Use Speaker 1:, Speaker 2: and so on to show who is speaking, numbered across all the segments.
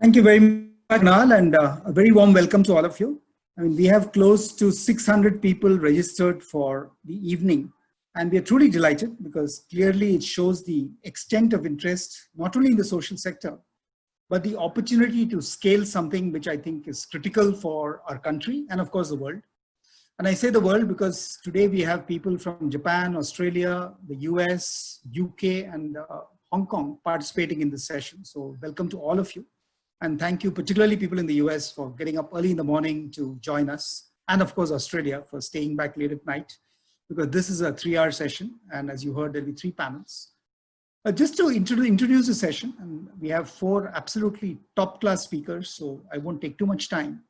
Speaker 1: Thank you very much, Kunal, and a very warm welcome to all of you. I mean, we have close to 600 people registered for the evening, and we are truly delighted because clearly it shows the extent of interest, not only in the social sector, but the opportunity to scale something which I think is critical for our country and, of course, the world. And I say the world because today we have people from Japan, Australia, the US, UK, and Hong Kong participating in this session. So welcome to all of you. And thank you, particularly people in the US, for getting up early in the morning to join us. And of course, Australia for staying back late at night, because this is a 3-hour session. And as you heard, there'll be 3 panels. Just to introduce the session, and we have 4 absolutely top class speakers, so I won't take too much time.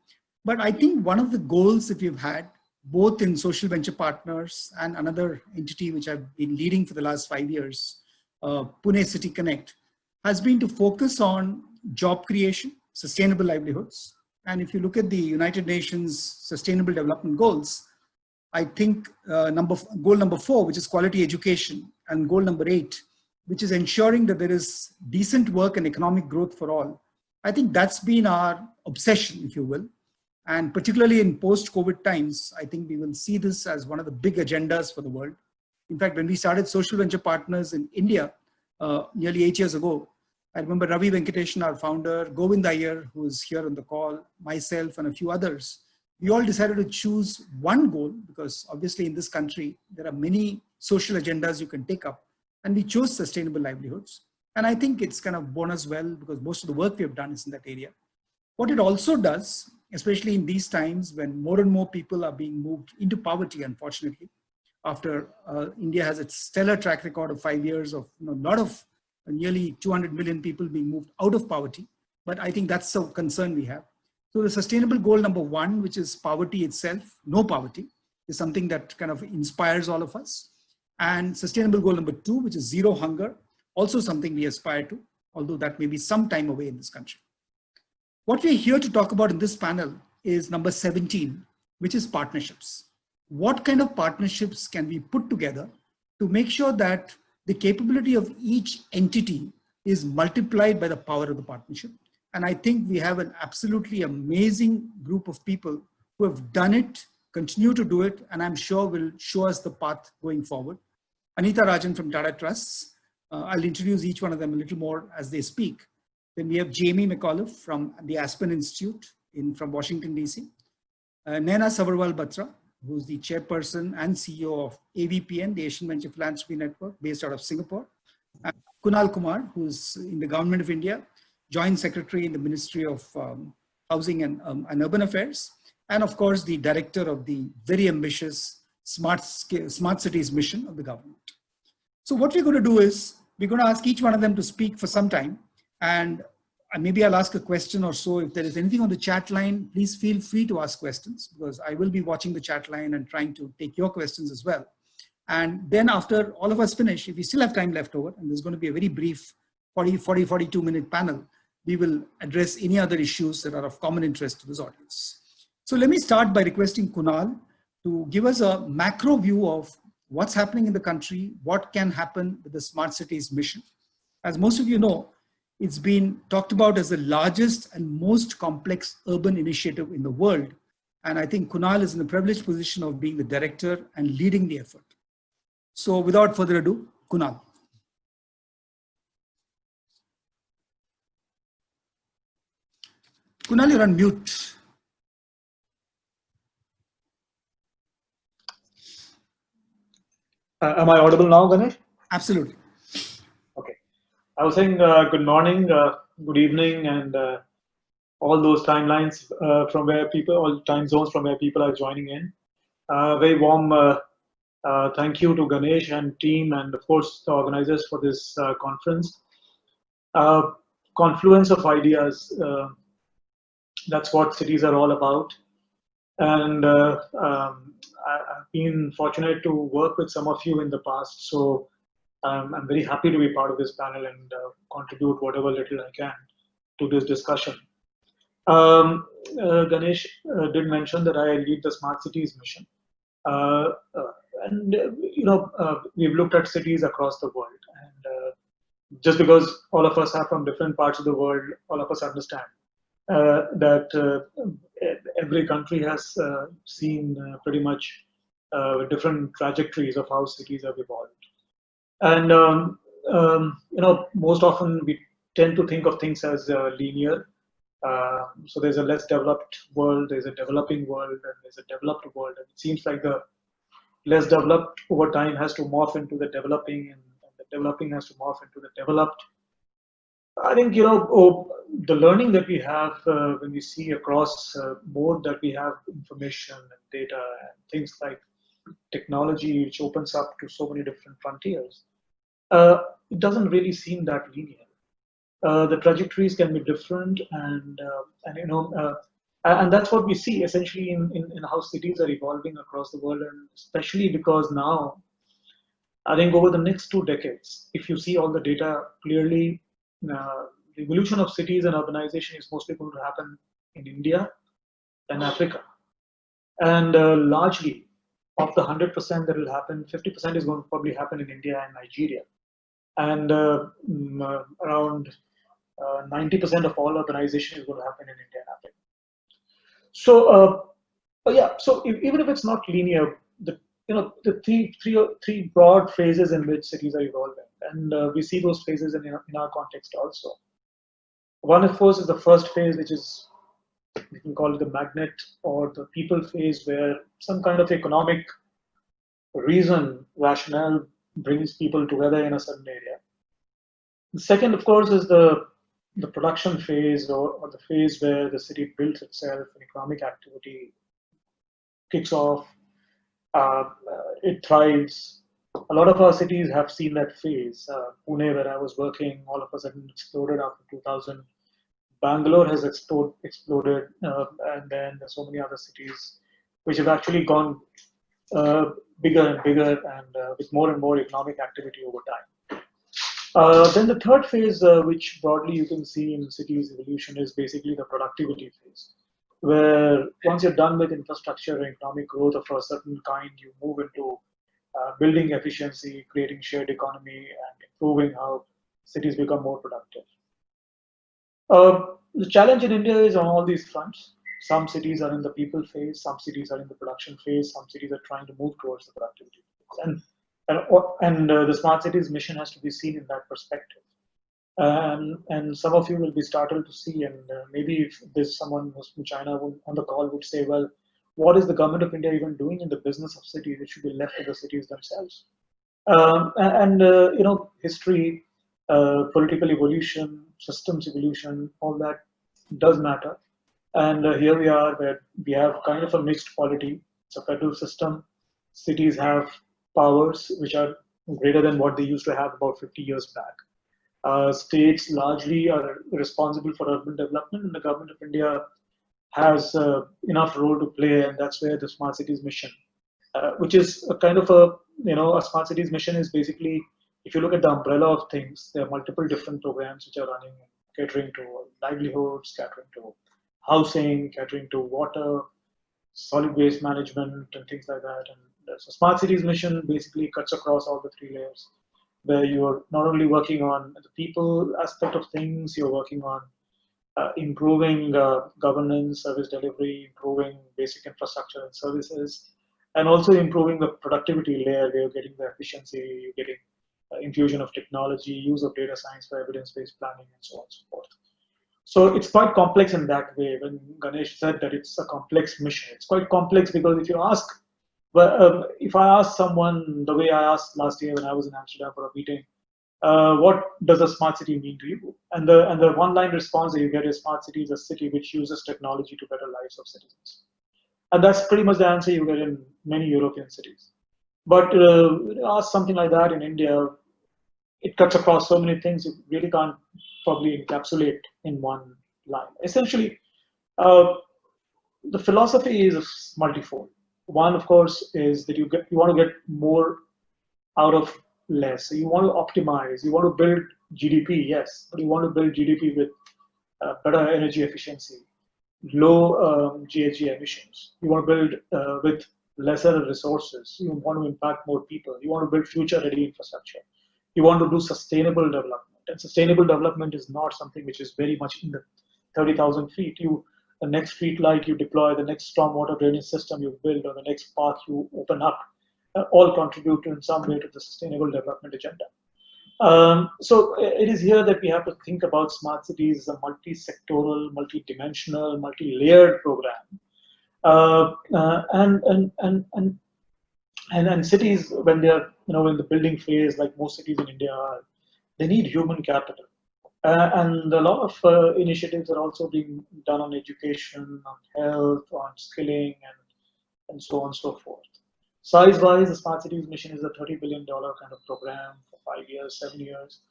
Speaker 1: But I think one of the goals that we've had, both in Social Venture Partners and another entity which I've been leading for the last 5 years, Pune City Connect, has been to focus on job creation, sustainable livelihoods. And if you look at the United Nations Sustainable Development Goals, I think goal number 4, which is quality education, and goal number 8, which is ensuring that there is decent work and economic growth for all. I think that's been our obsession, if you will. And particularly in post-COVID times, I think we will see this as one of the big agendas for the world. In fact, when we started Social Venture Partners in India nearly 8 years ago, I remember Ravi Venkatesan, our founder, Govind Iyer, who is here on the call, myself and a few others, we all decided to choose one goal because obviously in this country, there are many social agendas you can take up. And we chose sustainable livelihoods. And I think it's kind of borne us well because most of the work we have done is in that area. What it also does, especially in these times when more and more people are being moved into poverty, unfortunately, after India has its stellar track record of 5 years of a lot of nearly 200 million people being moved out of poverty. But I think that's a concern we have. So the sustainable goal number 1, which is poverty itself, no poverty, is something that kind of inspires all of us. And sustainable goal number 2, which is zero hunger, also something we aspire to, although that may be some time away in this country. What we're here to talk about in this panel is number 17, which is partnerships. What kind of partnerships can we put together to make sure that the capability of each entity is multiplied by the power of the partnership? And I think we have an absolutely amazing group of people who have done it, continue to do it, and I'm sure will show us the path going forward. Anita, Rajan from TATA Trusts. I'll introduce each one of them a little more as they speak. Then we have Jamie Mcauliffe from the Aspen Institute from Washington, DC. Naina Batra, who's the chairperson and CEO of AVPN, the Asian Venture Philanthropy Network, based out of Singapore. And Kunal Kumar, who's in the Government of India, Joint Secretary in the Ministry of Housing and Urban Affairs. And of course, the director of the very ambitious Smart Cities mission of the government. So what we're going to do is, we're going to ask each one of them to speak for some time. And maybe I'll ask a question or so. If there is anything on the chat line, please feel free to ask questions because I will be watching the chat line and trying to take your questions as well. And then after all of us finish, if we still have time left over, and there's going to be a very brief 42-minute panel, we will address any other issues that are of common interest to this audience. So let me start by requesting Kunal to give us a macro view of what's happening in the country, what can happen with the Smart Cities mission. As most of you know, it's been talked about as the largest and most complex urban initiative in the world. And I think Kunal is in the privileged position of being the director and leading the effort. So without further ado, Kunal. Kunal, you're on mute.
Speaker 2: Am I audible now, Ganesh?
Speaker 1: Absolutely.
Speaker 2: Okay. I was saying good morning, good evening, and all those timelines from where people, all time zones from where people are joining in. Very warm thank you to Ganesh and team, and of course the organizers for this conference. Confluence of ideas, that's what cities are all about. And I've been fortunate to work with some of you in the past, so I'm very happy to be part of this panel and contribute whatever little I can to this discussion. Ganesh did mention that I lead the Smart Cities mission. And we've looked at cities across the world, and just because all of us are from different parts of the world, all of us understand that every country has seen pretty much different trajectories of how cities have evolved. And most often we tend to think of things as linear. So there's a less developed world, there's a developing world, and there's a developed world. And it seems like the less developed over time has to morph into the developing, and the developing has to morph into the developed. I think the learning that we have when we see across board that we have information and data and things like technology, which opens up to so many different frontiers. It doesn't really seem that linear. The trajectories can be different, and that's what we see essentially in how cities are evolving across the world, and especially because now, I think over the next 2 decades, if you see all the data clearly, the evolution of cities and urbanization is mostly going to happen in India and Africa, and largely of the 100% that will happen, 50% is going to probably happen in India and Nigeria, and around 90% of all urbanization is going to happen in India and Africa. So, even if it's not linear, the three broad phases in which cities are evolving, and we see those phases in our context also. One, of course, is the first phase, which is, we can call it the magnet or the people phase, where some kind of economic rationale brings people together in a certain area. The second, of course, is the production phase, or the phase where the city builds itself, and economic activity kicks off, it thrives. A lot of our cities have seen that phase. Pune, where I was working, all of a sudden exploded after 2000. Bangalore has exploded, and then there's so many other cities which have actually gone bigger and bigger, and with more and more economic activity over time. Then the third phase, which broadly you can see in cities evolution, is basically the productivity phase, where once you're done with infrastructure and economic growth of a certain kind, you move into building efficiency, creating shared economy, and improving how cities become more productive. The challenge in India is on all these fronts. Some cities are in the people phase, some cities are in the production phase, some cities are trying to move towards the productivity phase. And the smart cities mission has to be seen in that perspective. And some of you will be startled to see, and maybe if there's someone who's from China on the call would say, well, what is the government of India even doing in the business of cities? It should be left to the cities themselves. History, political evolution, systems evolution, all that does matter. And here we are, where we have kind of a mixed polity. It's a federal system. Cities have powers which are greater than what they used to have about 50 years back. States largely are responsible for urban development, and the government of India has enough role to play, and that's where the smart cities mission, which is a kind of a smart cities mission is basically, if you look at the umbrella of things, there are multiple different programs which are running, catering to livelihoods, catering to housing, catering to water, solid waste management, and things like that. And so smart cities mission basically cuts across all the three layers, where you're not only working on the people aspect of things, you're working on improving governance, service delivery, improving basic infrastructure and services, and also improving the productivity layer, where you're getting the efficiency, you're getting infusion of technology, use of data science for evidence-based planning, and so on and so forth. So it's quite complex in that way. When Ganesh said that it's a complex mission, it's quite complex because if you ask, if I ask someone the way I asked last year when I was in Amsterdam for a meeting, what does a smart city mean to you? And the one-line response that you get is, smart city is a city which uses technology to better lives of citizens. And that's pretty much the answer you get in many European cities. But ask something like that in India, it cuts across so many things, you really can't probably encapsulate in one line. Essentially, the philosophy is multifold. One, of course, is that you want to get more out of less. So you want to optimize, you want to build GDP, yes, but you want to build GDP with better energy efficiency, low GHG emissions. You want to build with lesser resources. You want to impact more people. You want to build future-ready infrastructure. You want to do sustainable development. And sustainable development is not something which is very much in the 30,000 feet. The next street light you deploy, the next stormwater drainage system you build, or the next path you open up, all contribute to in some way to the sustainable development agenda. So it is here that we have to think about smart cities as a multi-sectoral, multi-dimensional, multi-layered program. And cities, when they're in the building phase, like most cities in India are, they need human capital. And a lot of initiatives are also being done on education, on health, on skilling, and so on and so forth. Size-wise, the Smart Cities Mission is a $30 billion kind of program for 5 years, 7 years.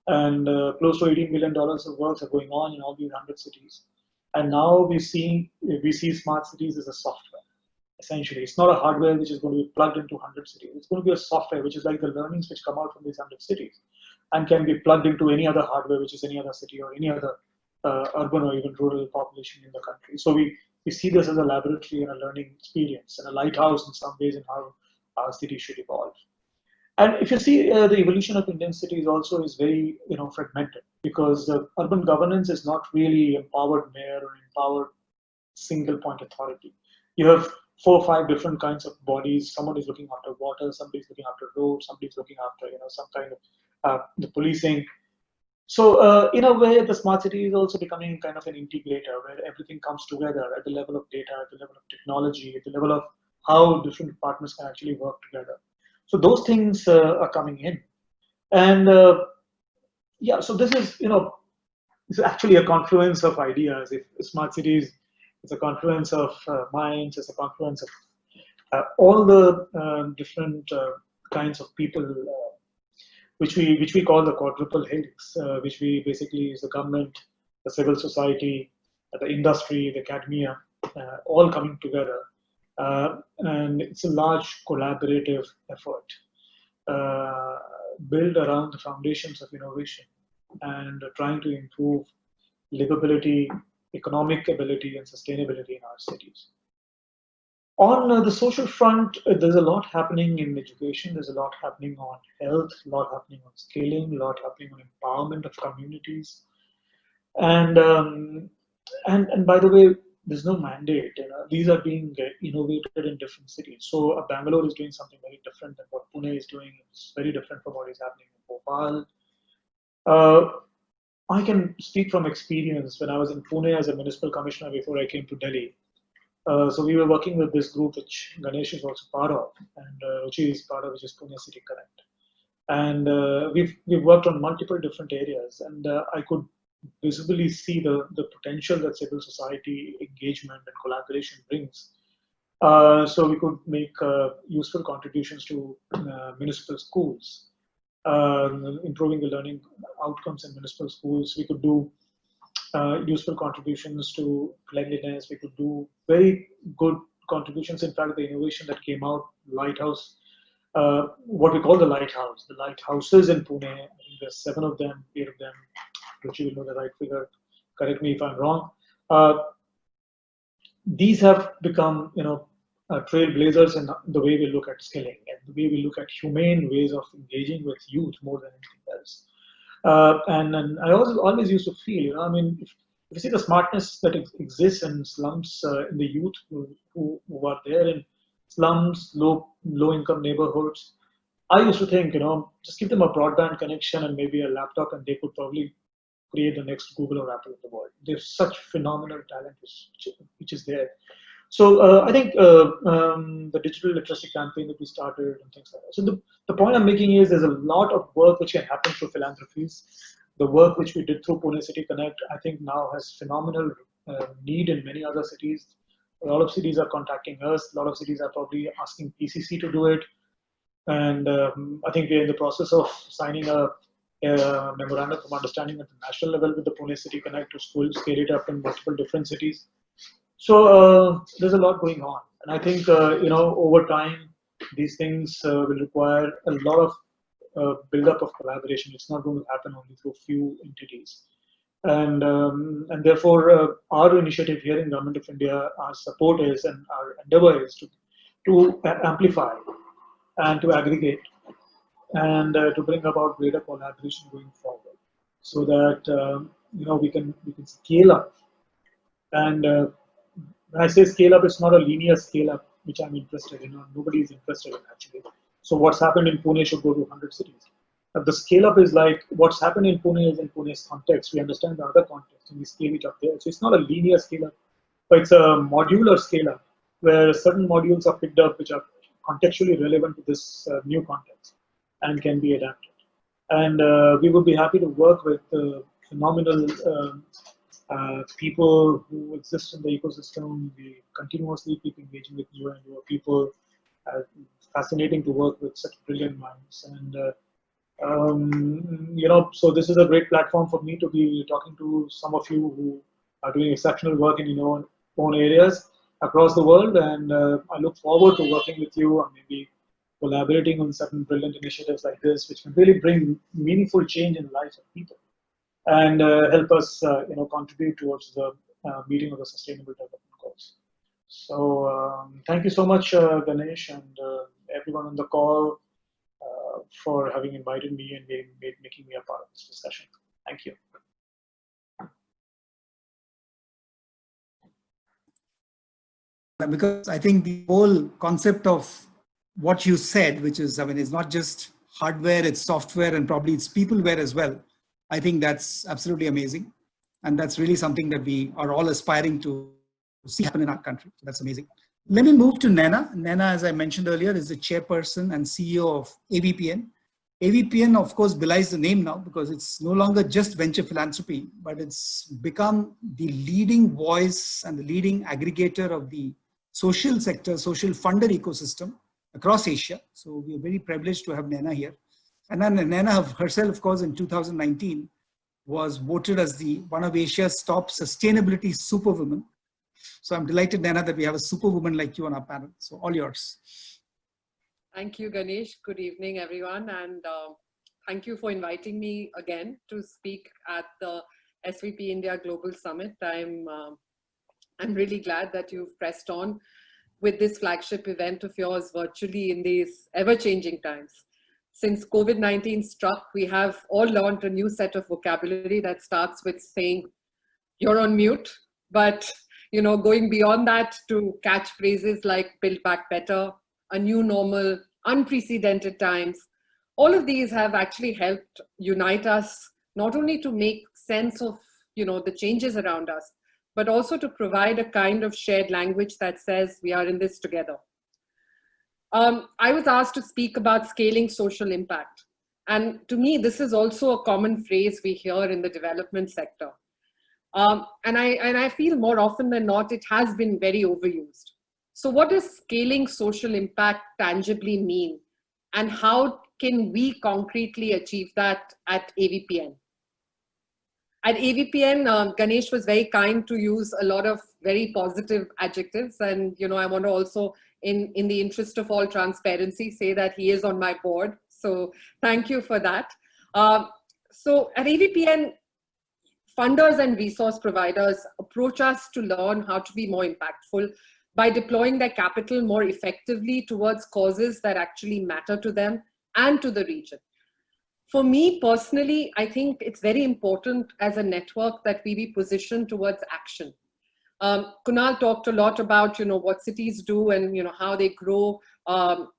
Speaker 2: And close to $18 billion of works are going on in all these 100 cities. And now we see smart cities as a software. Essentially, it's not a hardware which is going to be plugged into 100 cities. It's going to be a software which is like the learnings which come out from these 100 cities and can be plugged into any other hardware, which is any other city or any other urban or even rural population in the country. So we see this as a laboratory and a learning experience and a lighthouse in some ways in how our city should evolve. And if you see the evolution of Indian cities also is very fragmented, because urban governance is not really empowered mayor or empowered single point authority. You have 4 or 5 different kinds of bodies. Someone is looking after water, somebody's looking after roads, somebody's looking after some kind of the policing. So in a way, the smart city is also becoming kind of an integrator where everything comes together at the level of data, at the level of technology, at the level of how different partners can actually work together. So those things are coming in. And yeah, so this is, this is actually a confluence of ideas. If smart cities, it's a confluence of minds, it's a confluence of all the different kinds of people which we call the quadruple helix, which we basically is the government, the civil society, the industry, the academia, all coming together. And it's a large collaborative effort built around the foundations of innovation and trying to improve livability, economic ability, and sustainability in our cities. On the social front, there's a lot happening in education. There's a lot happening on health, a lot happening on scaling, a lot happening on empowerment of communities. And by the way, there's no mandate. These are being innovated in different cities. So Bangalore is doing something very different than what Pune is doing. It's very different from what is happening in Bhopal. I can speak from experience. When I was in Pune as a municipal commissioner before I came to Delhi, so we were working with this group, which Ganesh is also part of, and Ruchi is part of, which is Pune City Connect. And we've worked on multiple different areas, and I could visibly see the potential that civil society engagement and collaboration brings. So we could make useful contributions to municipal schools, improving the learning outcomes in municipal schools. We could do useful contributions to cleanliness. We could do very good contributions. In fact, the innovation that came out, Lighthouse, what we call the lighthouses in Pune, I think there's 7 of them, 8 of them, which you will know the right figure, correct me if I'm wrong. These have become, trailblazers in the way we look at skilling and the way we look at humane ways of engaging with youth more than anything else. And I always used to feel, if you see the smartness that exists in slums, in the youth who are there in slums, low income neighborhoods, I used to think, just give them a broadband connection and maybe a laptop, and they could probably create the next Google or Apple of the world. There's such phenomenal talent which is there. So I think the digital literacy campaign that we started and things like that. So the point I'm making is there's a lot of work which can happen through philanthropies. The work which we did through Pune City Connect, I think now has phenomenal need in many other cities. A lot of cities are contacting us. A lot of cities are probably asking PCC to do it. And I think we're in the process of signing a memorandum of understanding at the national level with the Pune City Connect to scale it up in multiple different cities. So there's a lot going on, and I think over time these things will require a lot of build-up of collaboration. It's not going to happen only through few entities, and therefore our initiative here in Government of India, our support is and our endeavor is to amplify and to aggregate and to bring about greater collaboration going forward. so that we can scale up. And when I say scale up, it's not a linear scale up, which I'm interested in, or nobody is interested in actually. So what's happened in Pune should go to 100 cities. The scale up is like what's happened in Pune is in Pune's context. We understand the other context and we scale it up there. So it's not a linear scale up, but it's a modular scale up where certain modules are picked up which are contextually relevant to this new context and can be adapted. And we would be happy to work with phenomenal people who exist in the ecosystem. We continuously keep engaging with newer and newer people. Fascinating to work with such brilliant minds. And so this is a great platform for me to be talking to some of you who are doing exceptional work in your own areas across the world. And I look forward to working with you and maybe collaborating on certain brilliant initiatives like this, which can really bring meaningful change in the lives of people and help us, contribute towards the meeting of the Sustainable Development Goals. So thank you so much, Ganesh, and everyone on the call for having invited me and making me a part of this discussion. Thank you.
Speaker 1: Because I think the whole concept of what you said, which is, it's not just hardware, it's software, and probably it's peopleware as well. I think that's absolutely amazing. And that's really something that we are all aspiring to see happen in our country. So that's amazing. Let me move to Naina. Naina, as I mentioned earlier, is the chairperson and CEO of AVPN. AVPN, of course, belies the name now because it's no longer just venture philanthropy, but it's become the leading voice and the leading aggregator of the social sector, social funder ecosystem across Asia. So we are very privileged to have Naina here. And then Naina herself, of course, in 2019 was voted as one of Asia's top sustainability superwomen. So I'm delighted, Naina, that we have a superwoman like you on our panel. So all yours.
Speaker 3: Thank you, Ganesh. Good evening, everyone. And thank you for inviting me again to speak at the SVP India Global Summit. I'm really glad that you've pressed on with this flagship event of yours virtually in these ever-changing times. Since COVID-19 struck, we have all learned a new set of vocabulary that starts with saying, you're on mute, but going beyond that to catchphrases like build back better, a new normal, unprecedented times. All of these have actually helped unite us, not only to make sense of the changes around us, but also to provide a kind of shared language that says we are in this together. I was asked to speak about scaling social impact. And to me, this is also a common phrase we hear in the development sector. And I feel more often than not, it has been very overused. So what does scaling social impact tangibly mean? And how can we concretely achieve that at AVPN? At AVPN, Ganesh was very kind to use a lot of very positive adjectives. And, I want to also, in the interest of all transparency, say that he is on my board. So thank you for that. So at AVPN, funders and resource providers approach us to learn how to be more impactful by deploying their capital more effectively towards causes that actually matter to them and to the region. For me personally, I think it's very important as a network that we be positioned towards action. Kunal talked a lot about what cities do and how they grow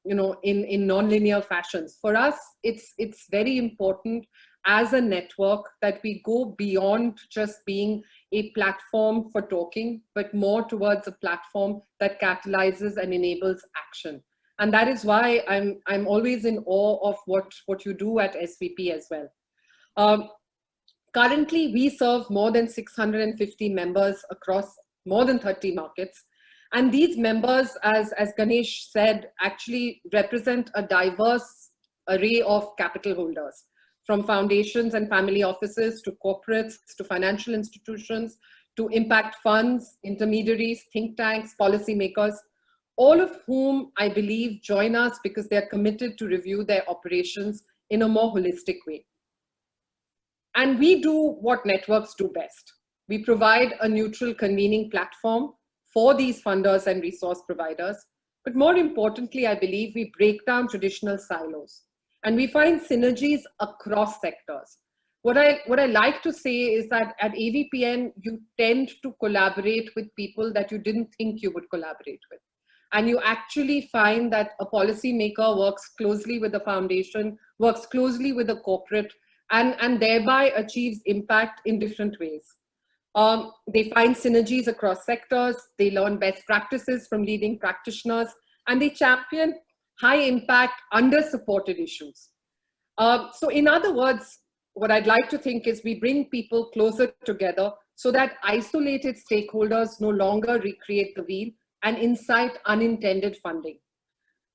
Speaker 3: in non-linear fashions. For us, it's very important as a network that we go beyond just being a platform for talking, but more towards a platform that catalyzes and enables action. And that is why I'm always in awe of what you do at SVP as well. Currently, we serve more than 650 members across more than 30 markets. And these members, as Ganesh said, actually represent a diverse array of capital holders, from foundations and family offices to corporates, to financial institutions, to impact funds, intermediaries, think tanks, policymakers, all of whom I believe join us because they're committed to review their operations in a more holistic way. And we do what networks do best. We provide a neutral convening platform for these funders and resource providers. But more importantly, I believe we break down traditional silos and we find synergies across sectors. What I like to say is that at AVPN, you tend to collaborate with people that you didn't think you would collaborate with. And you actually find that a policymaker works closely with the foundation, works closely with the corporate, and thereby achieves impact in different ways. They find synergies across sectors, they learn best practices from leading practitioners, and they champion high impact, under-supported issues. So in other words, what I'd like to think is we bring people closer together so that isolated stakeholders no longer recreate the wheel and incite unintended funding.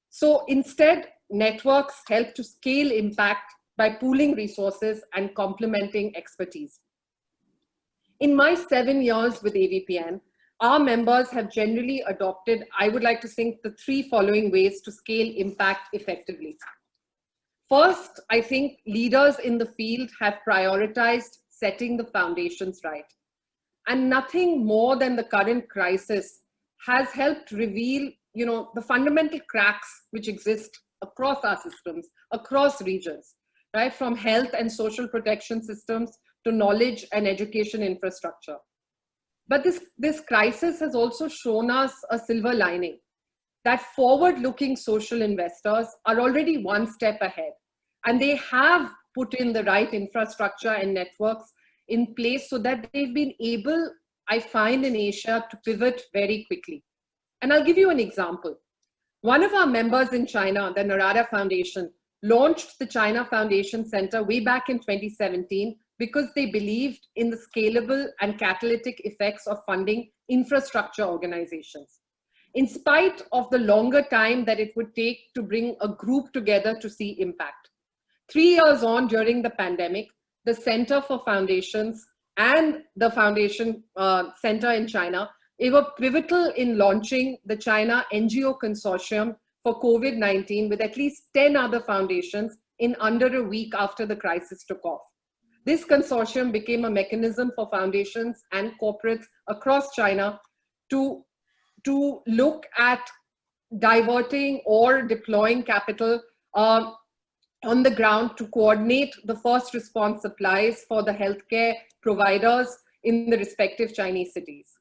Speaker 3: So instead, networks help to scale impact by pooling resources and complementing expertise. In my 7 years with AVPN, our members have generally adopted, I would like to think, the 3 following ways to scale impact effectively. First, I think leaders in the field have prioritized setting the foundations right. And nothing more than the current crisis has helped reveal, the fundamental cracks which exist across our systems, across regions, right? From health and social protection systems to knowledge and education infrastructure. But this crisis has also shown us a silver lining, that forward-looking social investors are already one step ahead, and they have put in the right infrastructure and networks in place so that they've been able, I find, in Asia to pivot very quickly. And I'll give you an example. One of our members in China, the Narada Foundation, launched the China Foundation Center way back in 2017 because they believed in the scalable and catalytic effects of funding infrastructure organizations. In spite of the longer time that it would take to bring a group together to see impact. 3 years on, during the pandemic, the Center for Foundations and the Foundation Center in China, they were pivotal in launching the China NGO Consortium for COVID-19 with at least 10 other foundations in under a week after the crisis took off. This consortium became a mechanism for foundations and corporates across China to look at diverting or deploying capital on the ground to coordinate the first response supplies for the healthcare providers in the respective Chinese cities.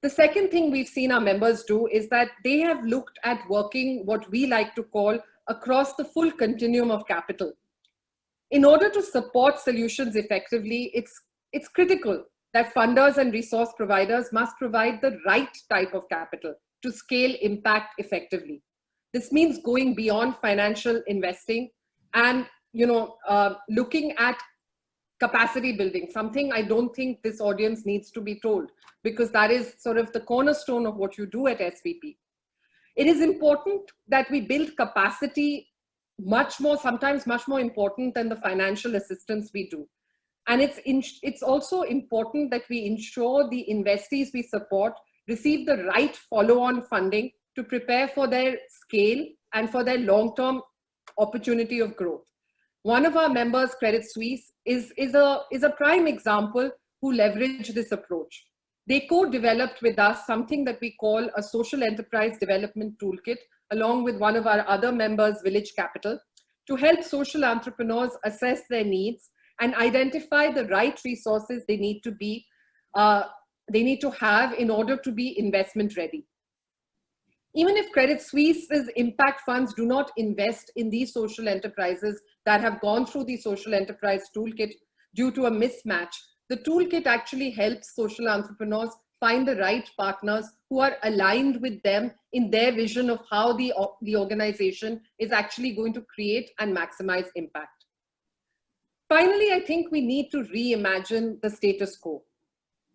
Speaker 3: The second thing we've seen our members do is that they have looked at working what we like to call across the full continuum of capital. In order to support solutions effectively, it's critical that funders and resource providers must provide the right type of capital to scale impact effectively. This means going beyond financial investing and looking at capacity building, something I don't think this audience needs to be told, because that is sort of the cornerstone of what you do at SVP. It is important that we build capacity sometimes much more important than the financial assistance we do. And it's also important that we ensure the investees we support receive the right follow-on funding to prepare for their scale and for their long-term opportunity of growth. One of our members, Credit Suisse, is a prime example who leveraged this approach. They co-developed with us something that we call a social enterprise development toolkit, along with one of our other members, Village Capital, to help social entrepreneurs assess their needs and identify the right resources they need to have in order to be investment ready. Even if Credit Suisse's impact funds do not invest in these social enterprises that have gone through the social enterprise toolkit due to a mismatch, the toolkit actually helps social entrepreneurs find the right partners who are aligned with them in their vision of how the organization is actually going to create and maximize impact. Finally, I think we need to reimagine the status quo.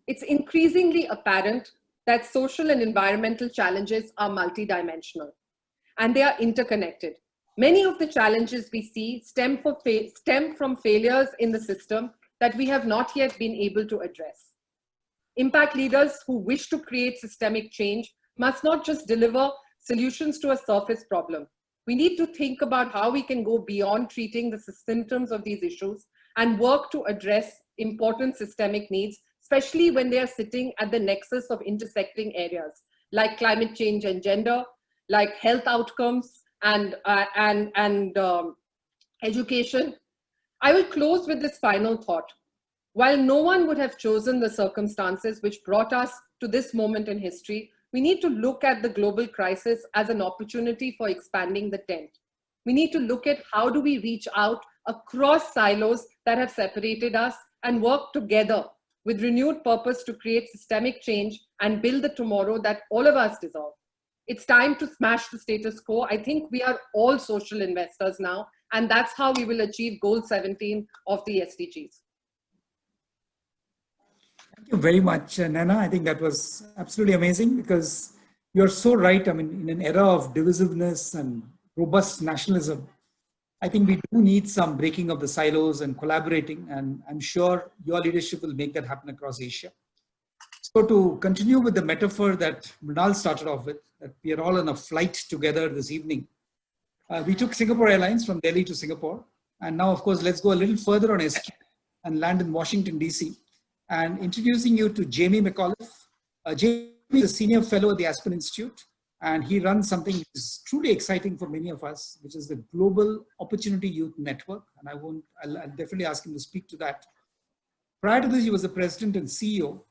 Speaker 3: It's increasingly apparent that social and environmental challenges are multidimensional and they are interconnected. Many of the challenges we see stem from failures in the system that we have not yet been able to address. Impact leaders who wish to create systemic change must not just deliver solutions to a surface problem. We need to think about how we can go beyond treating the symptoms of these issues and work to address important systemic needs, especially when they are sitting at the nexus of intersecting areas like climate change and gender, like health outcomes and education, I will close with this final thought. While no one would have chosen the circumstances which brought us to this moment in history, we need to look at the global crisis as an opportunity for expanding the tent. We need to look at how do we reach out across silos that have separated us and work together with renewed purpose to create systemic change and build the tomorrow that all of us deserve. It's time to smash the status quo. I think we are all social investors now, and that's how we will achieve goal 17 of the SDGs.
Speaker 1: Thank you very much, Naina. I think that was absolutely amazing because you're so right. I mean, in an era of divisiveness and robust nationalism, I think we do need some breaking of the silos and collaborating, and I'm sure your leadership will make that happen across Asia. So to continue with the metaphor that Kunal started off with, that we are all on a flight together this evening. We took Singapore Airlines from Delhi to Singapore. And now, of course, let's go a little further on SQ and land in Washington, DC. And introducing you to Jamie Mcauliffe. Jamie is a senior fellow at the Aspen Institute. And he runs something which is truly exciting for many of us, which is the Global Opportunity Youth Network. And I'll definitely ask him to speak to that. Prior to this, he was the president and CEO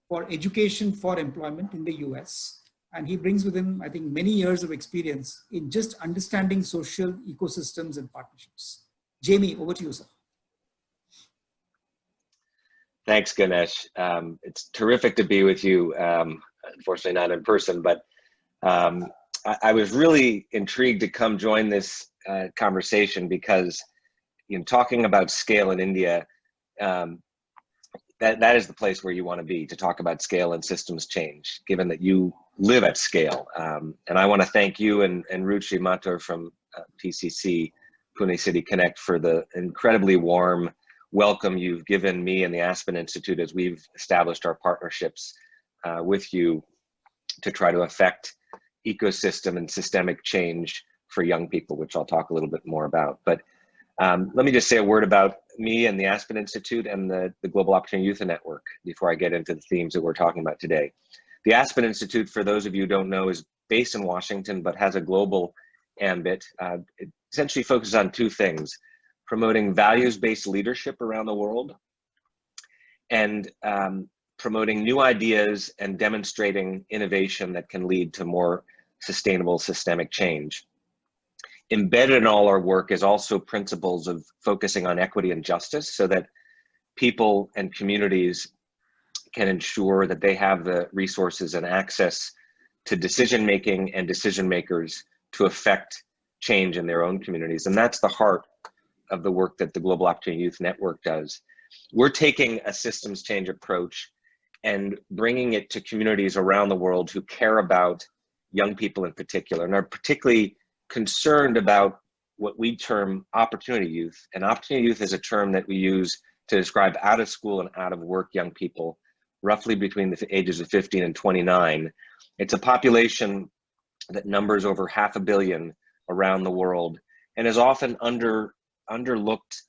Speaker 1: for Education for Employment in the US. And he brings with him, I think, many years of experience in just understanding social ecosystems and partnerships. Jamie, over to you, sir.
Speaker 4: Thanks, Ganesh. It's terrific to be with you. Unfortunately, not in person, but I was really intrigued to come join this conversation because, talking about scale in India, that is the place where you want to be to talk about scale and systems change, given that you live at scale. And I want to thank you and Ruchi Mathur from PCC, Pune City Connect, for the incredibly warm welcome you've given me and the Aspen Institute as we've established our partnerships with you to try to affect ecosystem and systemic change for young people, which I'll talk a little bit more about. But let me just say a word about me and the Aspen Institute and the Global Opportunity Youth Network before I get into the themes that we're talking about today. The Aspen Institute, for those of you who don't know, is based in Washington, but has a global ambit. It essentially focuses on two things: promoting values-based leadership around the world and promoting new ideas and demonstrating innovation that can lead to more sustainable systemic change. Embedded in all our work is also principles of focusing on equity and justice so that people and communities can ensure that they have the resources and access to decision-making and decision-makers to affect change in their own communities. And that's the heart of the work that the Global Opportunity Youth Network does. We're taking a systems change approach and bringing it to communities around the world who care about young people in particular and are particularly concerned about what we term opportunity youth. And opportunity youth is a term that we use to describe out of school and out of work young people, roughly between the ages of 15 and 29. It's a population that numbers over 500 million around the world and is often underlooked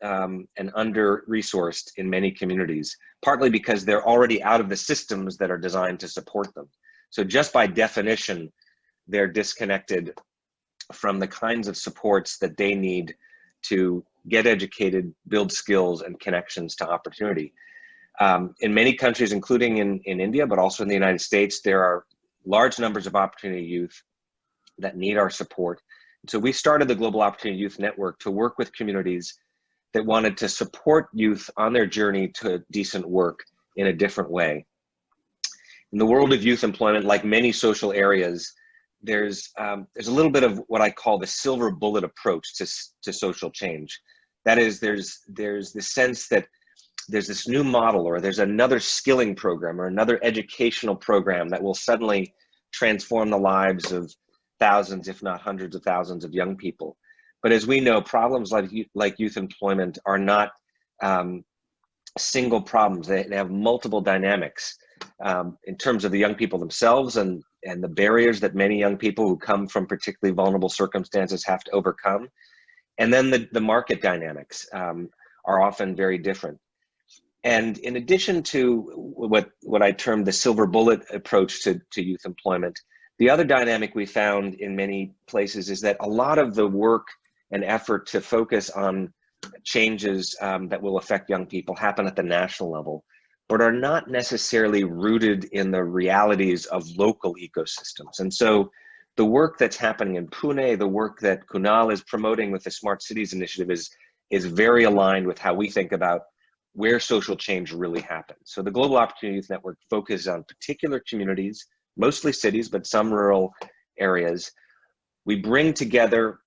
Speaker 4: and under-resourced in many communities, partly because they're already out of the systems that are designed to support them. So just by definition, they're disconnected from the kinds of supports that they need to get educated, build skills and connections to opportunity. In many countries, including in India, but also in the United States, there are large numbers of opportunity youth that need our support. So we started the Global Opportunity Youth Network to work with communities that wanted to support youth on their journey to decent work in a different way. In the world of youth employment, like many social areas, there's a little bit of what I call the silver bullet approach to social change. That is, there's the sense that there's this new model or there's another skilling program or another educational program that will suddenly transform the lives of thousands, if not hundreds of thousands of young people. But as we know, problems like youth employment are not single problems. They have multiple dynamics in terms of the young people themselves and the barriers that many young people who come from particularly vulnerable circumstances have to overcome. And then the market dynamics are often very different. And in addition to what I term the silver bullet approach to youth employment, the other dynamic we found in many places is that a lot of the work and effort to focus on changes that will affect young people happen at the national level, but are not necessarily rooted in the realities of local ecosystems. And so the work that's happening in Pune, the work that Kunal is promoting with the Smart Cities Initiative is very aligned with how we think about where social change really happens. So the Global Opportunity Youth Network focuses on particular communities, mostly cities, but some rural areas. We bring together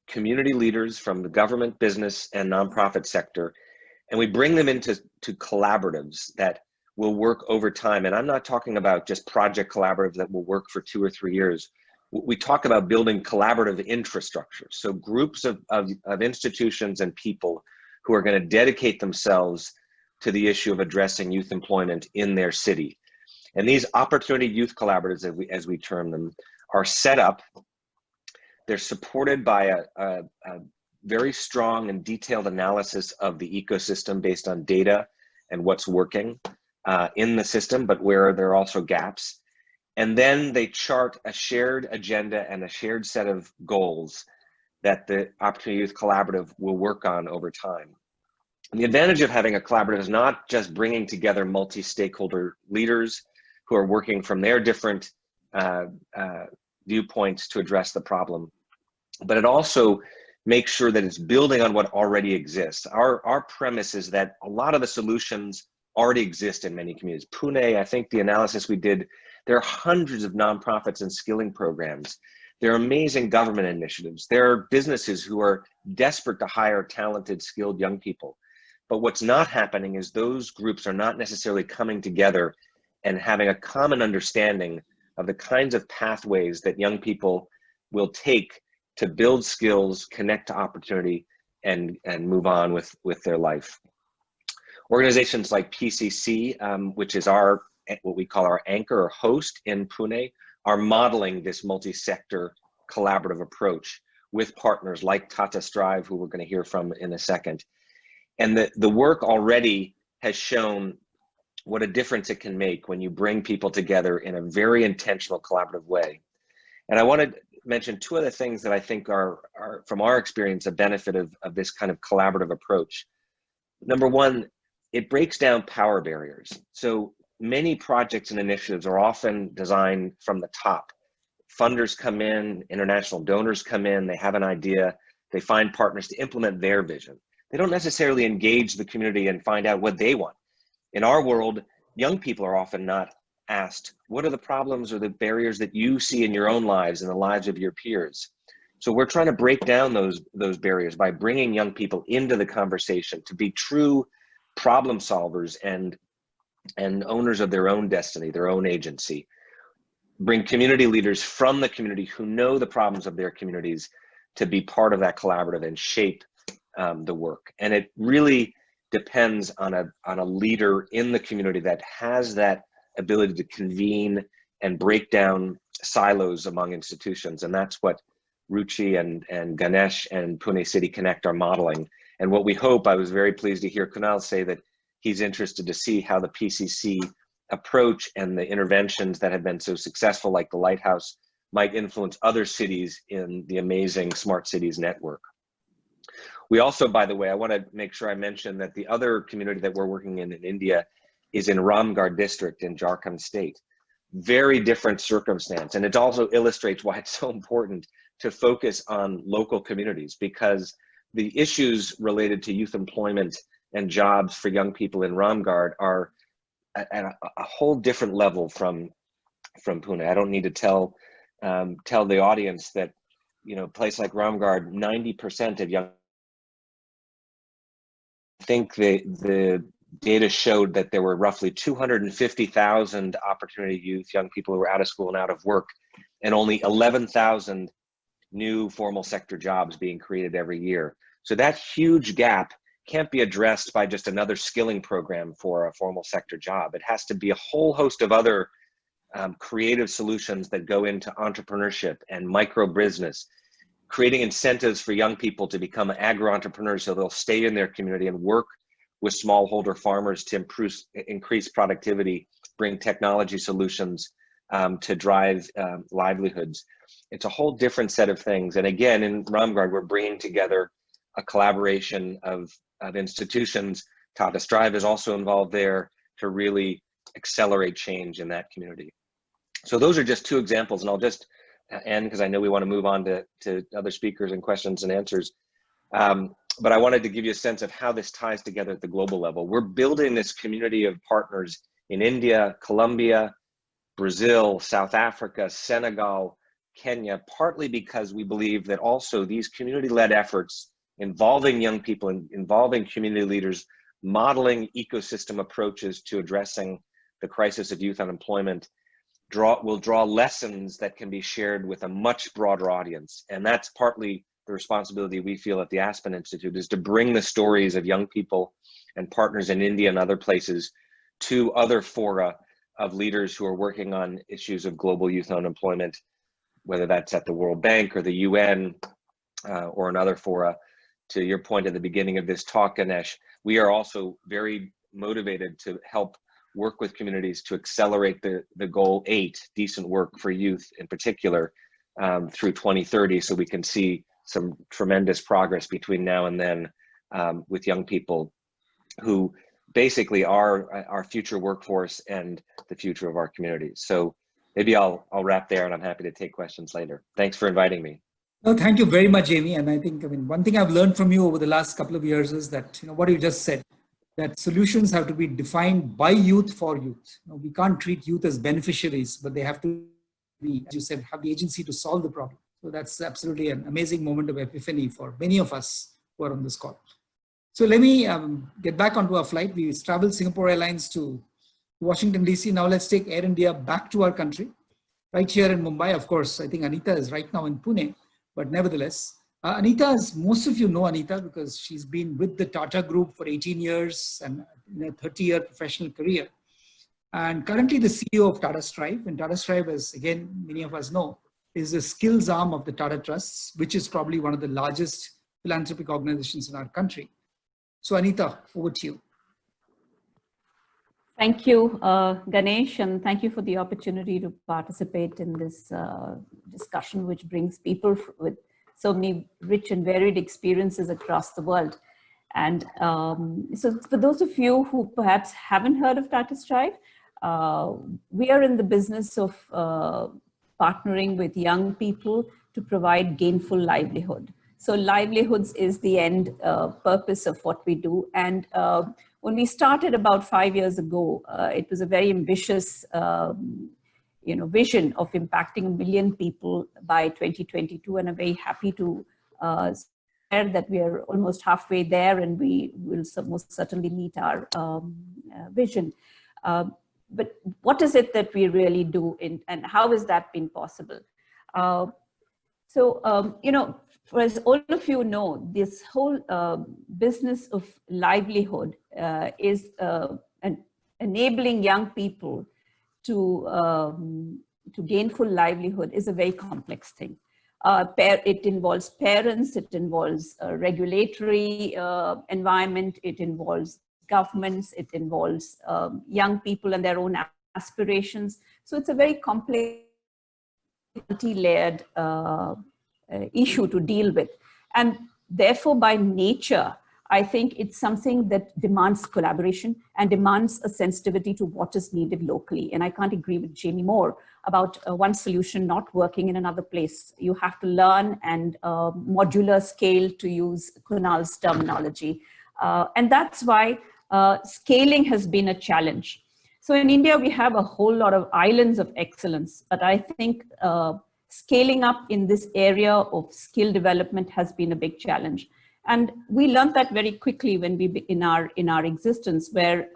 Speaker 4: community leaders from the government, business, and nonprofit sector, and we bring them into collaboratives that will work over time. And I'm not talking about just project collaboratives that will work for 2 or 3 years. We talk about building collaborative infrastructure. So groups of institutions and people who are going to dedicate themselves to the issue of addressing youth employment in their city. And these opportunity youth collaboratives, as we term them, are set up. They're supported by a very strong and detailed analysis of the ecosystem based on data and what's working in the system, but where there are also gaps. And then they chart a shared agenda and a shared set of goals that the Opportunity Youth Collaborative will work on over time. And the advantage of having a collaborative is not just bringing together multi-stakeholder leaders who are working from their different viewpoints to address the problem, but it also makes sure that it's building on what already exists. Our premise is that a lot of the solutions already exist in many communities. Pune, I think the analysis we did, there are hundreds of nonprofits and skilling programs. There are amazing government initiatives. There are businesses who are desperate to hire talented, skilled young people. But what's not happening is those groups are not necessarily coming together and having a common understanding of the kinds of pathways that young people will take to build skills, connect to opportunity, and move on with their life. Organizations like PCC, which is our, what we call our anchor or host in Pune, are modeling this multi-sector collaborative approach with partners like Tata Strive, who we're going to hear from in a second. And the work already has shown what a difference it can make when you bring people together in a very intentional collaborative way. And I want to mention 2 other things that I think are from our experience, a benefit of this kind of collaborative approach. Number one, it breaks down power barriers. So many projects and initiatives are often designed from the top. Funders come in, international donors come in, they have an idea, they find partners to implement their vision. They don't necessarily engage the community and find out what they want. In our world, young people are often not asked, what are the problems or the barriers that you see in your own lives and the lives of your peers? So we're trying to break down those barriers by bringing young people into the conversation to be true problem solvers and owners of their own destiny, their own agency. Bring community leaders from the community who know the problems of their communities to be part of that collaborative and shape the work. And it really depends on a leader in the community that has that ability to convene and break down silos among institutions. And that's what Ruchi and Ganesh and Pune City Connect are modeling. And what we hope, I was very pleased to hear Kunal say that he's interested to see how the PCC approach and the interventions that have been so successful, like the Lighthouse, might influence other cities in the amazing Smart Cities Network. We also, by the way, I want to make sure I mention that the other community that we're working in India is in Ramgarh district in Jharkhand state. Very different circumstance. And it also illustrates why it's so important to focus on local communities, because the issues related to youth employment and jobs for young people in Ramgarh are at a whole different level from Pune. I don't need to tell the audience that, you know, a place like Ramgarh, 90% of young, I think the data showed that there were roughly 250,000 opportunity youth, young people who were out of school and out of work, and only 11,000 new formal sector jobs being created every year. So that huge gap can't be addressed by just another skilling program for a formal sector job. It has to be a whole host of other creative solutions that go into entrepreneurship and micro business, creating incentives for young people to become agro-entrepreneurs so they'll stay in their community and work with smallholder farmers to increase productivity, bring technology solutions to drive livelihoods. It's a whole different set of things. And again, in Ramgarh, we're bringing together a collaboration of institutions. Tata Strive is also involved there to really accelerate change in that community. So those are just two examples, and I'll just end because I know we want to move on to other speakers and questions and answers. But I wanted to give you a sense of how this ties together at the global level. We're building this community of partners in India, Colombia, Brazil, South Africa, Senegal, Kenya, partly because we believe that also these community-led efforts involving young people and involving community leaders, modeling ecosystem approaches to addressing the crisis of youth unemployment will draw lessons that can be shared with a much broader audience. And that's partly the responsibility we feel at the Aspen Institute, is to bring the stories of young people and partners in India and other places to other fora of leaders who are working on issues of global youth unemployment, whether that's at the World Bank or the UN or another fora. To your point at the beginning of this talk, Ganesh, we are also very motivated to help work with communities to accelerate the goal 8, decent work for youth in particular, through 2030, so we can see some tremendous progress between now and then with young people who basically are our future workforce and the future of our communities. So maybe I'll wrap there, and I'm happy to take questions later. Thanks for inviting me.
Speaker 1: No, thank you very much, Jamie. And I think, one thing I've learned from you over the last couple of years is that, what you just said, that solutions have to be defined by youth for youth. We can't treat youth as beneficiaries, but they have to be, as you said, have the agency to solve the problem. So that's absolutely an amazing moment of epiphany for many of us who are on this call. So let me get back onto our flight. We traveled Singapore Airlines to Washington, DC. Now let's take Air India back to our country, right here in Mumbai. Of course, I think Anita is right now in Pune, but nevertheless, Anita, as most of you know Anita, because she's been with the Tata Group for 18 years and in a 30-year professional career. And currently the CEO of Tata Strive. And Tata Strive, as again, many of us know, is the skills arm of the Tata Trusts, which is probably one of the largest philanthropic organizations in our country. So Anita, over to you.
Speaker 5: Thank you, Ganesh, and thank you for the opportunity to participate in this discussion, which brings people with so many rich and varied experiences across the world. And so for those of you who perhaps haven't heard of Tata Strive, we are in the business of partnering with young people to provide gainful livelihood. So livelihoods is the end purpose of what we do. And when we started about 5 years ago, it was a very ambitious vision of impacting 1 million people by 2022, and I'm very happy to share that we are almost halfway there, and we will most certainly meet our vision. But what is it that we really do, and how has that been possible? As all of you know, this whole business of livelihood is enabling young people to gainful livelihood is a very complex thing. It involves parents, it involves regulatory environment, it involves governments, it involves young people and their own aspirations. So it's a very complex, multi-layered issue to deal with. And therefore, by nature, I think it's something that demands collaboration and demands a sensitivity to what is needed locally. And I can't agree with Jamie more about one solution not working in another place. You have to learn and modular scale, to use Kunal's terminology. And that's why scaling has been a challenge. So in India, we have a whole lot of islands of excellence, but I think scaling up in this area of skill development has been a big challenge. And we learned that very quickly when we, in our existence, where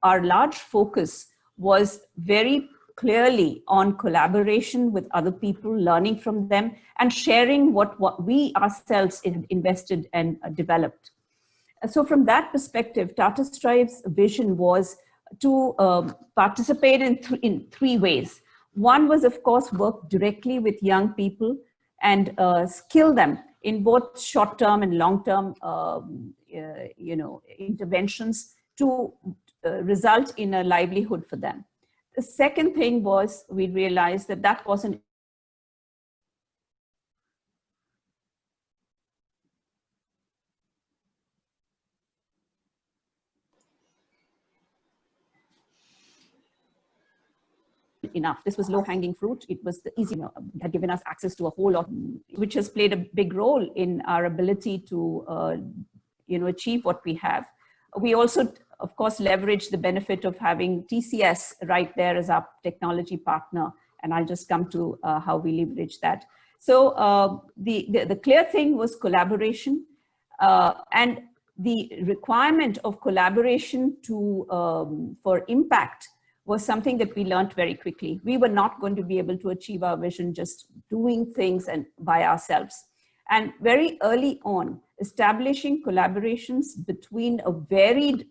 Speaker 5: our large focus was very clearly on collaboration with other people, learning from them, and sharing what we ourselves invested and developed. So from that perspective, Tata Strive's vision was to participate in three ways. One was, of course, work directly with young people and skill them in both short-term and long-term, interventions to result in a livelihood for them. The second thing was, we realized that that wasn't . enough. This was low-hanging fruit. It was the easy, it had given us access to a whole lot, which has played a big role in our ability to, achieve what we have. We also, of course, leverage the benefit of having TCS right there as our technology partner. And I'll just come to how we leverage that. So the clear thing was collaboration, and the requirement of collaboration for impact was something that we learned very quickly. We were not going to be able to achieve our vision just doing things and by ourselves. And very early on, establishing collaborations between a varied,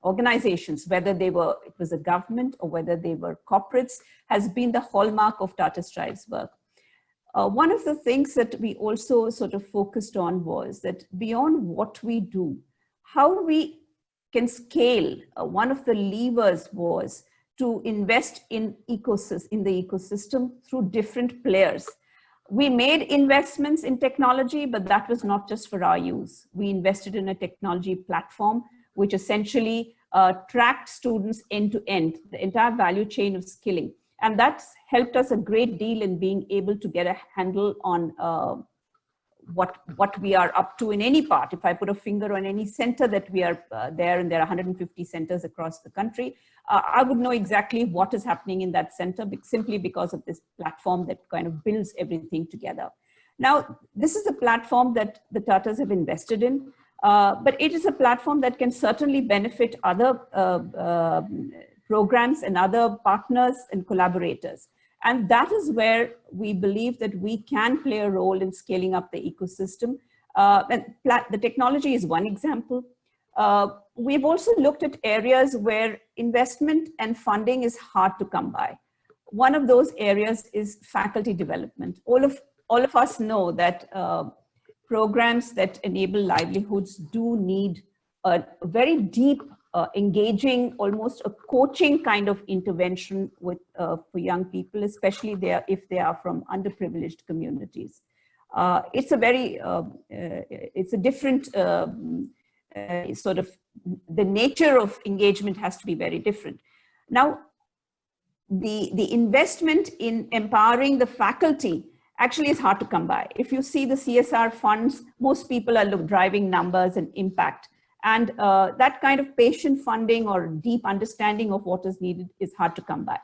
Speaker 5: organizations, whether it was a government or whether they were corporates, has been the hallmark of Tata Strive's work. One of the things that we also sort of focused on was that beyond what we do, how we can scale. One of the levers was to invest in the ecosystem through different players. We made investments in technology, but that was not just for our use. We invested in a technology platform which essentially tracked students end to end, the entire value chain of skilling. And that's helped us a great deal in being able to get a handle on what we are up to in any part. If I put a finger on any center that we are there, and there are 150 centers across the country, I would know exactly what is happening in that center simply because of this platform that kind of builds everything together. Now, this is a platform that the Tatas have invested in, but it is a platform that can certainly benefit other programs and other partners and collaborators. And that is where we believe that we can play a role in scaling up the ecosystem. And the technology is one example. We've also looked at areas where investment and funding is hard to come by. One of those areas is faculty development. All of us know that programs that enable livelihoods do need a very deep, engaging, almost a coaching kind of intervention with for young people, especially if they are from underprivileged communities. It's a very, it's a different sort of, the nature of engagement has to be very different. Now, the investment in empowering the faculty actually is hard to come by. If you see the CSR funds, most people are driving numbers and impact. And that kind of patient funding or deep understanding of what is needed is hard to come by.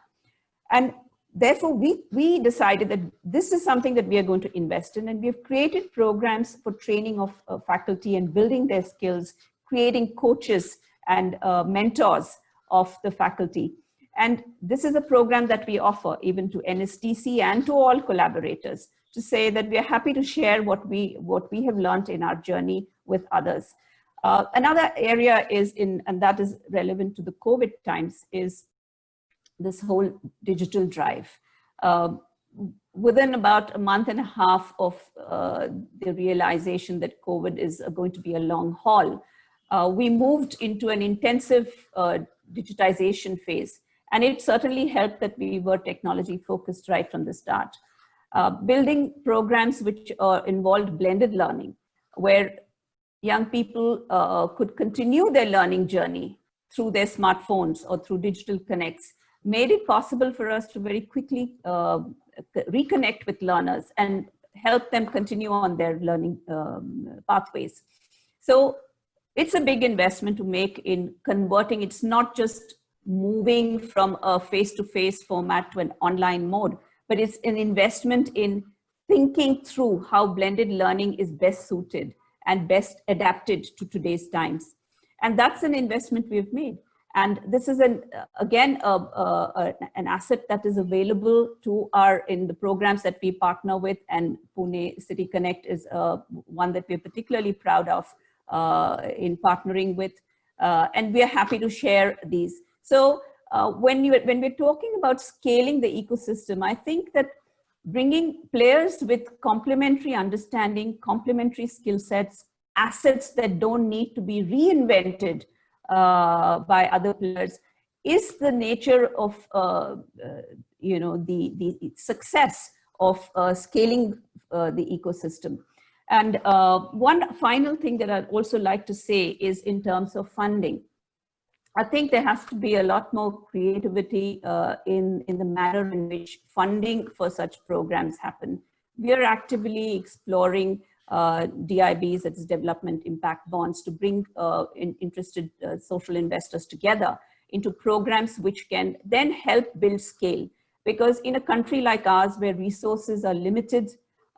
Speaker 5: And therefore, we decided that this is something that we are going to invest in. And we have created programs for training of faculty and building their skills, creating coaches and mentors of the faculty. And this is a program that we offer even to NSTC and to all collaborators, to say that we are happy to share what we have learned in our journey with others. Another area is and that is relevant to the COVID times, is this whole digital drive. Within about a month and a half of the realization that COVID is going to be a long haul, we moved into an intensive digitization phase. And it certainly helped that we were technology focused right from the start. Building programs which involved blended learning, where young people could continue their learning journey through their smartphones or through digital connects, made it possible for us to very quickly reconnect with learners and help them continue on their learning pathways. So it's a big investment to make in converting. It's not just moving from a face-to-face format to an online mode, but it's an investment in thinking through how blended learning is best suited and best adapted to today's times. And that's an investment we've made. And this is again an asset that is available to in the programs that we partner with, and Pune City Connect is one that we're particularly proud of in partnering with, and we are happy to share these. So when we're talking about scaling the ecosystem, I think that bringing players with complementary understanding, complementary skill sets, assets that don't need to be reinvented by other players is the nature of the success of scaling the ecosystem. And one final thing that I'd also like to say is in terms of funding. I think there has to be a lot more creativity in the manner in which funding for such programs happen. We are actively exploring DIBs, that's development impact bonds, to bring interested social investors together into programs which can then help build scale. Because in a country like ours, where resources are limited,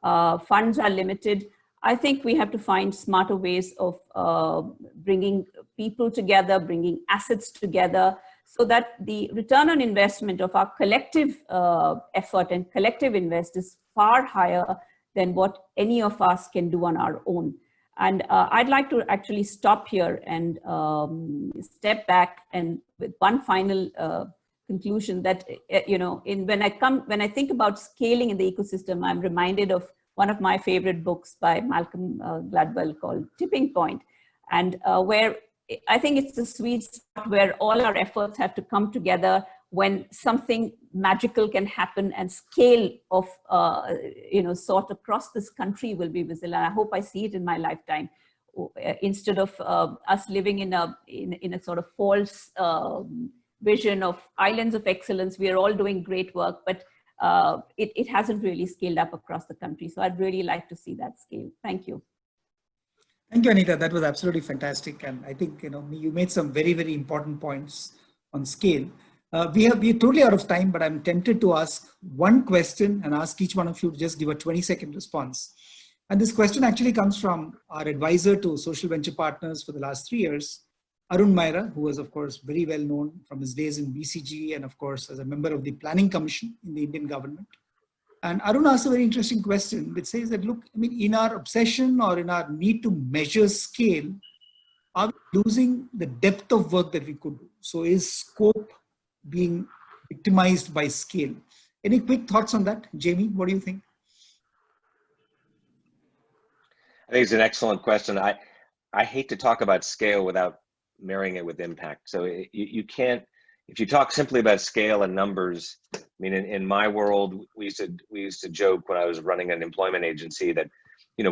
Speaker 5: funds are limited, I think we have to find smarter ways of bringing people together, bringing assets together, so that the return on investment of our collective effort and collective invest is far higher than what any of us can do on our own. And I'd like to actually stop here and step back, and with one final conclusion that, when I think about scaling in the ecosystem, I'm reminded of one of my favorite books by Malcolm Gladwell called Tipping Point, and where I think it's the sweet spot where all our efforts have to come together when something magical can happen, and scale of, sort across this country will be visible. And I hope I see it in my lifetime, instead of us living in a sort of false vision of islands of excellence. We are all doing great work, but it hasn't really scaled up across the country. So I'd really like to see that scale. Thank you.
Speaker 1: Thank you, Anita. That was absolutely fantastic. And I think, you made some very, very important points on scale. We're totally out of time, but I'm tempted to ask one question and ask each one of you to just give a 20-second response. And this question actually comes from our advisor to social venture partners for the last 3 years, Arun Maira, who was, of course, very well known from his days in BCG and, of course, as a member of the Planning Commission in the Indian government. And Arun asked a very interesting question, which says that, look, in our obsession or in our need to measure scale, are we losing the depth of work that we could do? So is scope being victimized by scale? Any quick thoughts on that? Jamie, what do you think?
Speaker 4: I think it's an excellent question. I hate to talk about scale without marrying it with impact. So you can't, if you talk simply about scale and numbers, I mean, in my world, we used to joke when I was running an employment agency that,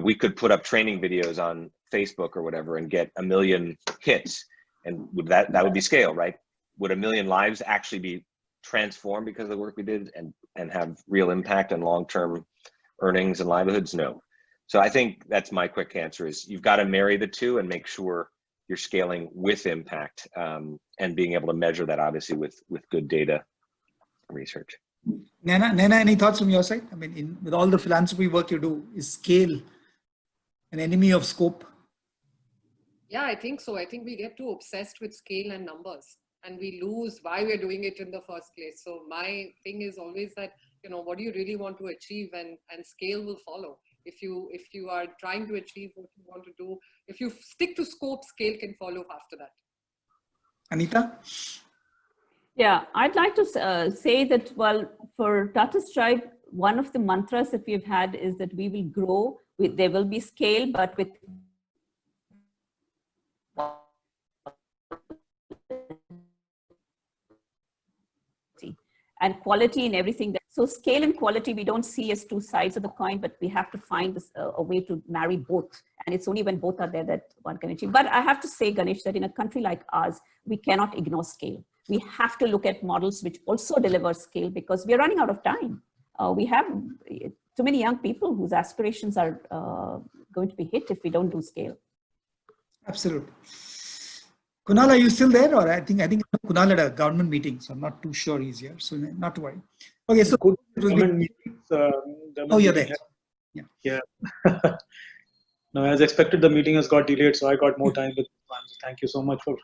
Speaker 4: we could put up training videos on Facebook or whatever and get 1 million hits, and that would be scale, right? Would 1 million lives actually be transformed because of the work we did and have real impact and long-term earnings and livelihoods? No. So I think that's my quick answer, is you've got to marry the two and make sure you're scaling with impact, and being able to measure that obviously with good data research.
Speaker 1: Naina, any thoughts from your side? I mean, with all the philanthropy work you do, is scale an enemy of scope?
Speaker 3: Yeah, I think so. I think we get too obsessed with scale and numbers, and we lose why we're doing it in the first place. So my thing is always that, what do you really want to achieve, and scale will follow. If you are trying to achieve what you want to do, if you stick to scope, scale can follow after that. Anita?
Speaker 5: Yeah, I'd like to say that, well, for Tata Strive, one of the mantras that we've had is that we will grow, there will be scale, but with and quality in everything. So scale and quality, we don't see as two sides of the coin, but we have to find a way to marry both. And it's only when both are there that one can achieve. But I have to say, Ganesh, that in a country like ours, we cannot ignore scale. We have to look at models which also deliver scale, because we're running out of time. We have too many young people whose aspirations are going to be hit if we don't do scale.
Speaker 1: Absolutely. Kunal, are you still there? Or I think Kunal had a government meeting, so I'm not too sure he's here. So not to worry. Okay, so
Speaker 2: oh,
Speaker 1: you're there.
Speaker 2: Yeah. No, as expected, the meeting has got delayed, so I got more time with plans. Thank you so much for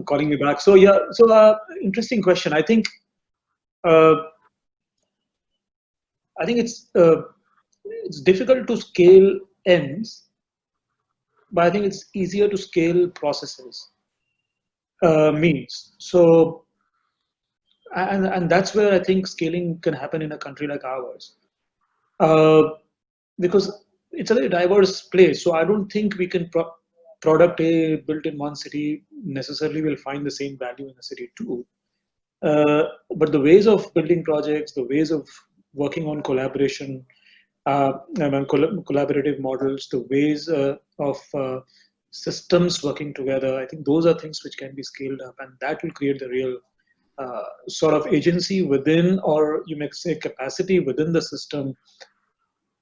Speaker 2: calling me back. So yeah, interesting question. I think it's difficult to scale ends, but I think it's easier to scale processes, means. So, and that's where I think scaling can happen in a country like ours, because it's a very diverse place. So I don't think we can product A built in one city necessarily will find the same value in a city too. But the ways of building projects, the ways of working on collaboration, collaborative models, the ways of systems working together. I think those are things which can be scaled up, and that will create the real sort of agency within, or you may say capacity within the system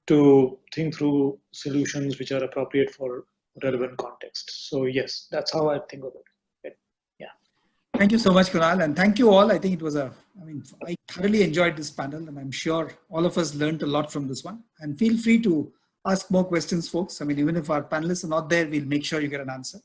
Speaker 2: to think through solutions which are appropriate for relevant context. So yes, that's how I think of it. Yeah.
Speaker 1: Thank you so much, Kunal, and thank you all. I think it was I thoroughly enjoyed this panel, and I'm sure all of us learned a lot from this one. And feel free to ask more questions, folks. I mean, even if our panelists are not there, we'll make sure you get an answer.